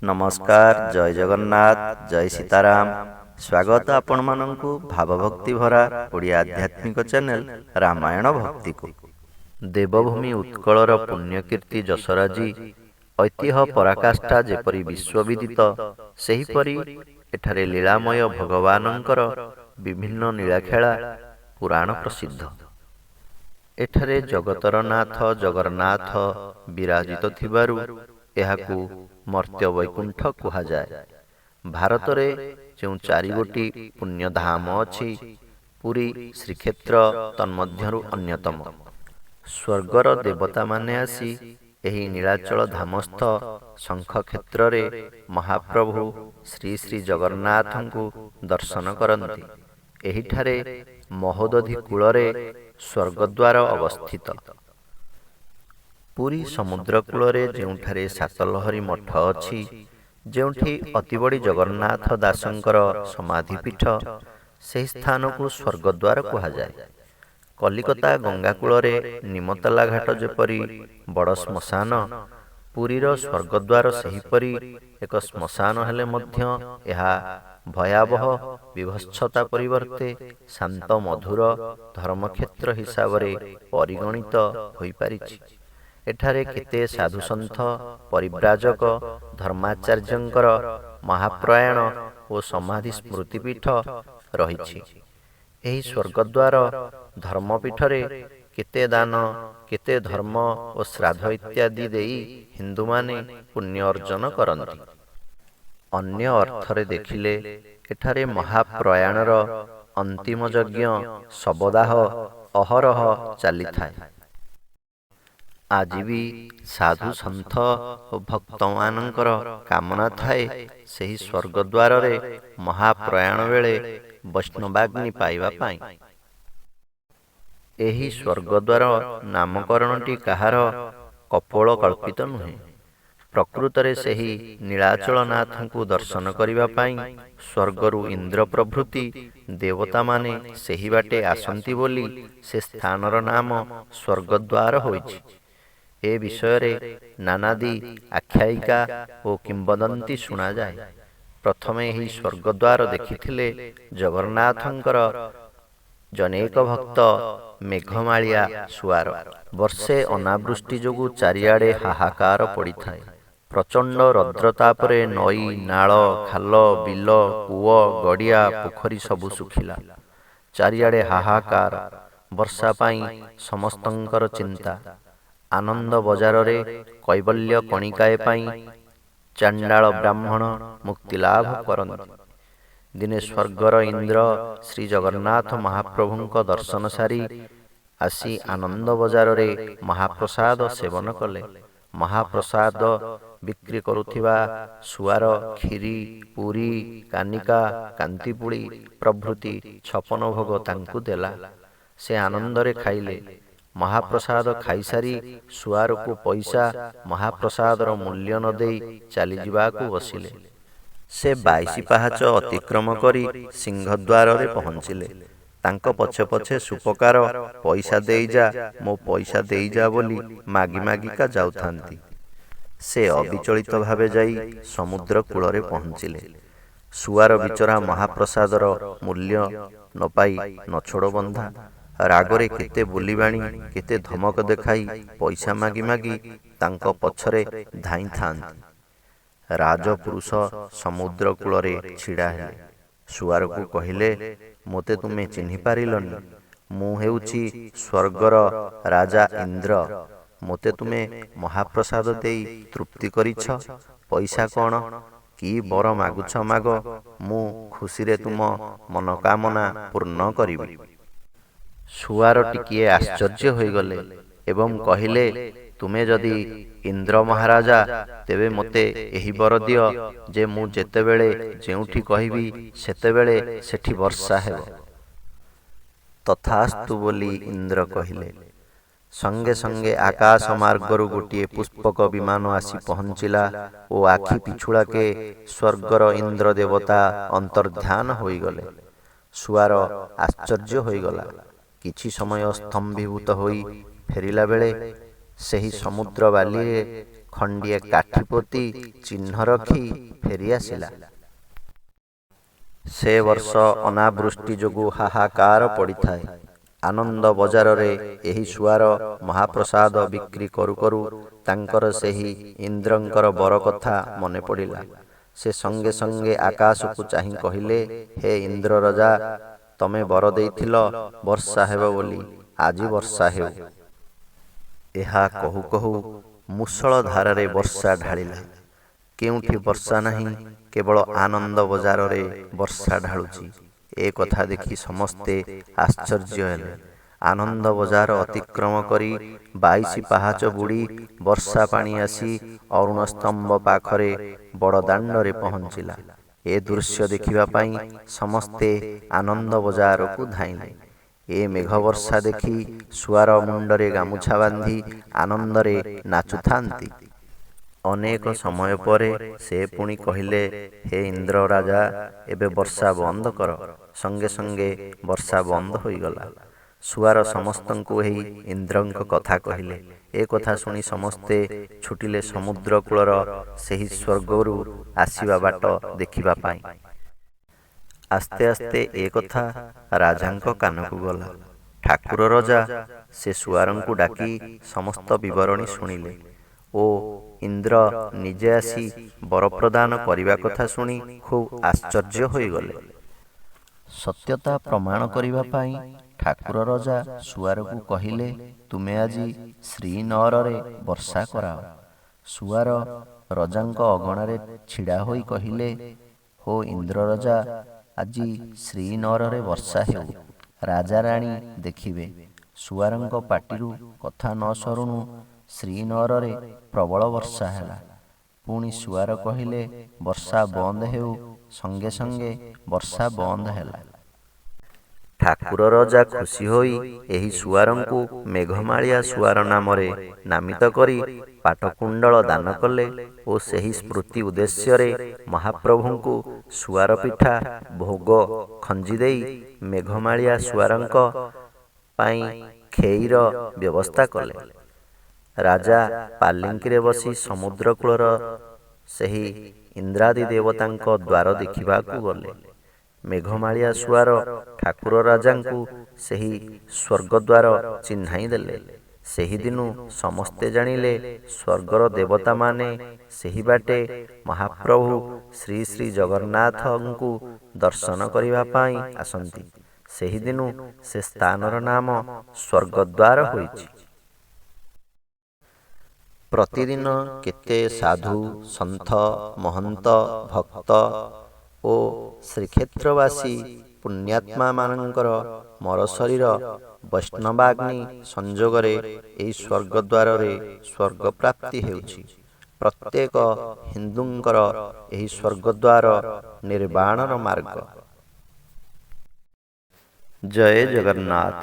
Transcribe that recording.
नमस्कार, जय जगन्नाथ, जय सीताराम। स्वागत आपण मानंकु भावभक्ति भरा ओडिया आध्यात्मिक चैनल रामायण भक्ति को। देवभूमि उत्कलर पुण्यकीर्ति जसराजी ऐतिह्य पराकाष्ठा जेपरी विश्वविदित सेहीपरि एठारे लीलामय भगवानंकर विभिन्न लीलाखेला पुराण प्रसिद्ध। एठारे जगतर नाथ जगन्नाथ विराजित थिबारु एहाकू मर्त्य वैकुंठ कुहाଯାଏ। भारतरे जो चारिगोटी पुण्यधाम अछि, पुरी श्रीक्षेत्र तन्मध्यरु अन्यतम। स्वर्गर देवता माने आसी एही नीलाचल धामस्थ शंखक्षेत्र रे महाप्रभु श्री श्री जगन्नाथंकु दर्शन करंती। एहिठारे महोदधि कूलरे स्वर्गद्वार अवस्थित। पुरी समुद्र कूलरे जेउठारे सातलहरी मठ अछि, जेउठी अतिबड़ी जगन्नाथ दासंकर समाधिपीठ, से स्थान को स्वर्गद्वार कुहाଯାଏ। कलिकता गंगा कूलरे निमतला घाट जेपरी बड़ श्मशान, पुरीर स्वर्गद्वार सेहीपरि एक श्मशान हेले मध्य एहा भयावह विभत्सता परिवर्ते शांत मधुर धर्मक्षेत्र हिसाब रे परिगणित होई पारिछि। एठारे केते साधुसंथ परिव्राजक धर्माचार्यंकर महाप्रयाण और समाधि स्मृतिपीठ रहिछि। एही स्वर्गद्वार धर्मपीठरे केते दान, केते धर्म और श्राद्ध इत्यादि देई हिंदू माने पुण्य अर्जन करंती। अन्य अर्थरे देखिले एठारे महाप्रयाणर अंतिम यज्ञ शबदाह अहरह चली थाए। आज भी साधु सन्थ और भक्त मानकर कामना थाए सेही स्वर्गद्वार रे महाप्रयाण बेले वैष्णवाग्नि पाइबा पाई। एही स्वर्गद्वार नामकरणटी कहार कपोल कल्पित नुहे। प्रकृतरे सेही नीलाचलनाथंकु दर्शन करिबा पाई स्वर्गरु इंद्र प्रभृति देवता माने सेही बाटे आसंती बोली से स्थानर नाम स्वर्गद्वार होइछि। ए विषय रे नानादी आख्यायिका और किंबदंती सुना जाए। प्रथमे ही स्वर्गद्वार देखिथिले जगन्नाथंकर जनेक भक्त मेघमालिया सुआर। वर्षे अनावृष्टि जोगु चारिआडे हाहाकार पड़ी थाए। प्रचंड रौद्रतापरे नई नाल खाल बिल कूଅ गड़िया पोखरी सबु सुखिला। चारिआडे हाहाकार, वर्षा पाई समस्तंकर चिंता। आनंद बजार रे कैवल्य कणिकाए पाई चांडाल ब्राह्मण मुक्तिलाभ करंती। दिने स्वर्गर इंद्र श्री जगन्नाथ महाप्रभुंक दर्शन सारी आसी आनंद बजार रे महाप्रसाद सेवन कले। महाप्रसाद बिक्री करुथिबा सुआर खीरी पूरी कानिका कांतिपुड़ी प्रभृति 56 भोग तांकु देला। से आनंदरे खाइले। महाप्रसाद खाईसारी सुआर को पैसा महाप्रसादर मूल्य न देई चली जिबाकु बसिले। से 22 पाहाच अतिक्रम करी सिंहद्वार रे पहुंचिले। तांक पछे पछे सुपकार पैसा देई जा, मो पैसा देई जा बोली मागी मागिका जाउथांती। से अविचलित भावे जाई समुद्र कूलरे पहुंचिले। सुआर बिचरा महाप्रसादर मूल्य न पाई नछोड़ बंधा रागरे केते बोलीबाणी केते धमक देखाई पैसा मागी मागी तांक पछरे धाई थांती। राजपुरुष समुद्र कूलरे छिड़ा हेले। सुआर को कहिले, मोते तुमे चिन्हि पारिलनि? मु हेउछि स्वर्गर राजा इंद्र। मोते तुमे महाप्रसाद देई तृप्ति करिछ। पैसा कौन? कि बर मागुछ माग, मु खुशीरे तुम मनोकामना पूर्ण करिबि। सुआर टिकिए आश्चर्य होइगले एवं कहिले, तुमे जदि इंद्र महाराजा तेबे मते एही बर दियो जे मु जेतेबेले जेउठी कहिबी सेतेबेले सेठी वर्षा हेबो। तथास्तु बोली इंद्र कहिले। संगे संगे आकाश मार्गरु गोटिए पुष्पक विमान आसी पहुंचिला ओ आखि पिछुड़ा के स्वर्गर इंद्र देवता अंतर्ध्यान होइगले। सुआर आश्चर्य होइगला। किछि समय स्तंभीभूत होई फेरिला बेले सेही समुद्र बाली ଖଣ୍ଡିଏ କାଠି ପୋତି ଚିହ୍ନ ରଖି ଫେରିଆସିଲା। ସେ ବର୍ଷ ଅନାବୃଷ୍ଟି ଯୋଗୁଁ ହାହାକାର ପଡ଼ିଥାଏ। ଆନନ୍ଦ ବଜାରରେ ଏହି ସୁଆର ମହାପ୍ରସାଦ ବିକ୍ରି କରୁ କରୁ ତାଙ୍କର ସେହି ଇନ୍ଦ୍ରଙ୍କର ବର କଥା ମନେ ପଡ଼ିଲା। ସେ ସଙ୍ଗେ ସଙ୍ଗେ ଆକାଶକୁ ଚାହିଁ କହିଲେ, ହେ ଇନ୍ଦ୍ର ରାଜା, ତମେ ବର ଦେଇଥିଲ ବର୍ଷା ହେବ ବୋଲି, ଆଜି ବର୍ଷା ହେଉ। ଏହା କହୁ କହୁ ମୂଷଳ ଧାରାରେ ବର୍ଷା ଢାଳିଲା। କେଉଁଠି ବର୍ଷା ନାହିଁ, କେବଳ ଆନନ୍ଦ ବଜାରରେ ବର୍ଷା ଢାଳୁଛି। ଏ କଥା ଦେଖି ସମସ୍ତେ ଆଶ୍ଚର୍ଯ୍ୟ ହେଲେ। ଆନନ୍ଦ ବଜାର ଅତିକ୍ରମ କରି 22 ପାହାଚ ବୁଡ଼ି ବର୍ଷା ପାଣି ଆସି ଅରୁଣ ସ୍ତମ୍ଭ ପାଖରେ ବଡ଼ଦାଣ୍ଡରେ ପହଞ୍ଚିଲା। ଏ ଦୃଶ୍ୟ ଦେଖିବା ପାଇଁ ସମସ୍ତେ ଆନନ୍ଦ ବଜାରକୁ ଧାଇଁଲେ। ଏ ମେଘ ବର୍ଷା ଦେଖି ସୁଆର ମୁଣ୍ଡରେ ଗାମୁଛା ବାନ୍ଧି ଆନନ୍ଦରେ ନାଚୁଥାନ୍ତି। ଅନେକ ସମୟ ପରେ ସେ ପୁଣି କହିଲେ, ହେ ଇନ୍ଦ୍ର ରାଜା, ଏବେ ବର୍ଷା ବନ୍ଦ କର। ସଙ୍ଗେ ସଙ୍ଗେ ବର୍ଷା ବନ୍ଦ ହୋଇଗଲା। ସୁଆର ସମସ୍ତଙ୍କୁ ଏହି ଇନ୍ଦ୍ରଙ୍କ କଥା କହିଲେ। ଏ କଥା ଶୁଣି ସମସ୍ତେ ଛୁଟିଲେ ସମୁଦ୍ର କୂଳର ସେହି ସ୍ୱର୍ଗରୁ ଆସିବା ବାଟ ଦେଖିବା ପାଇଁ। ଆସ୍ତେ ଆସ୍ତେ ଏ କଥା ରାଜାଙ୍କ କାନକୁ ଗଲା। ଠାକୁର ରଜା ସେ ସୁଆରଙ୍କୁ ଡାକି ସମସ୍ତ ବିବରଣୀ ଶୁଣିଲେ ଓ ଇନ୍ଦ୍ର ନିଜେ ଆସି ବର ପ୍ରଦାନ କରିବା କଥା ଶୁଣି ଖୁବ୍ ଆଶ୍ଚର୍ଯ୍ୟ ହୋଇଗଲେ। ସତ୍ୟତା ପ୍ରମାଣ କରିବା ପାଇଁ ଠାକୁର ରଜା ସୁଆରକୁ କହିଲେ, ତୁମେ ଆଜି ଶ୍ରୀନଅରରେ ବର୍ଷା କରାଅ। ସୁଆର ରଜାଙ୍କ ଅଗଣାରେ ଛିଡ଼ା ହୋଇ କହିଲେ, ହୋ ଇନ୍ଦ୍ର ରାଜା, ଆଜି ଶ୍ରୀନଅରରେ ବର୍ଷା ହେଉ। ରାଜାରାଣୀ ଦେଖିବେ। ସୁଆରଙ୍କ ପାଟିରୁ କଥା ନ ସରୁଣୁ ଶ୍ରୀନଅରରେ ପ୍ରବଳ ବର୍ଷା ହେଲା। ପୁଣି ସୁଆର କହିଲେ, ବର୍ଷା ବନ୍ଦ ହେଉ। ସଙ୍ଗେ ସଙ୍ଗେ ବର୍ଷା ବନ୍ଦ ହେଲା। ଠାକୁର ରଜା ଖୁସି ହୋଇ ଏହି ସୁଆରଙ୍କୁ ମେଘମାଳିଆ ସୁଆର ନାମରେ ନାମିତ କରି ପାଟକୁଣ୍ଡଳ ଦାନ କଲେ ଓ ସେହି ସ୍ମୃତି ଉଦ୍ଦେଶ୍ୟରେ ମହାପ୍ରଭୁଙ୍କୁ ସୁଆର ପିଠା ଭୋଗ ଖଞ୍ଜି ଦେଇ ମେଘମାଳିଆ ସୁଆରଙ୍କ ପାଇଁ ଖେଇର ବ୍ୟବସ୍ଥା କଲେ। ରାଜା ପାଲିଙ୍କିରେ ବସି ସମୁଦ୍ର କୂଳର ସେହି ଇନ୍ଦ୍ରାଦି ଦେବତାଙ୍କ ଦ୍ୱାର ଦେଖିବାକୁ ଗଲେ। ମେଘମାଳିଆ ସୁଆର ଠାକୁର ରାଜାଙ୍କୁ ସେହି ସ୍ୱର୍ଗଦ୍ୱାର ଚିହ୍ନାଇ ଦେଲେ। ସେହିଦିନୁ ସମସ୍ତେ ଜାଣିଲେ ସ୍ୱର୍ଗର ଦେବତାମାନେ ସେହି ବାଟେ ମହାପ୍ରଭୁ ଶ୍ରୀ ଶ୍ରୀ ଜଗନ୍ନାଥଙ୍କୁ ଦର୍ଶନ କରିବା ପାଇଁ ଆସନ୍ତି। ସେହିଦିନୁ ସେ ସ୍ଥାନର ନାମ ସ୍ୱର୍ଗଦ୍ୱାର ହୋଇଛି। ପ୍ରତିଦିନ କେତେ ସାଧୁ, ସନ୍ଥ, ମହନ୍ତ, ଭକ୍ତ ଓ ଶ୍ରୀକ୍ଷେତ୍ରବାସୀ ପୁଣ୍ୟାତ୍ମାମାନଙ୍କର ମରଶରୀର ବୈଷ୍ଣବାଗ୍ନି ସଂଯୋଗରେ ଏହି ସ୍ୱର୍ଗଦ୍ୱାରରେ ସ୍ୱର୍ଗପ୍ରାପ୍ତି ହେଉଛି। ପ୍ରତ୍ୟେକ ହିନ୍ଦୁଙ୍କର ଏହି ସ୍ୱର୍ଗଦ୍ୱାର ନିର୍ବାଣର ମାର୍ଗ। ଜୟ ଜଗନ୍ନାଥ।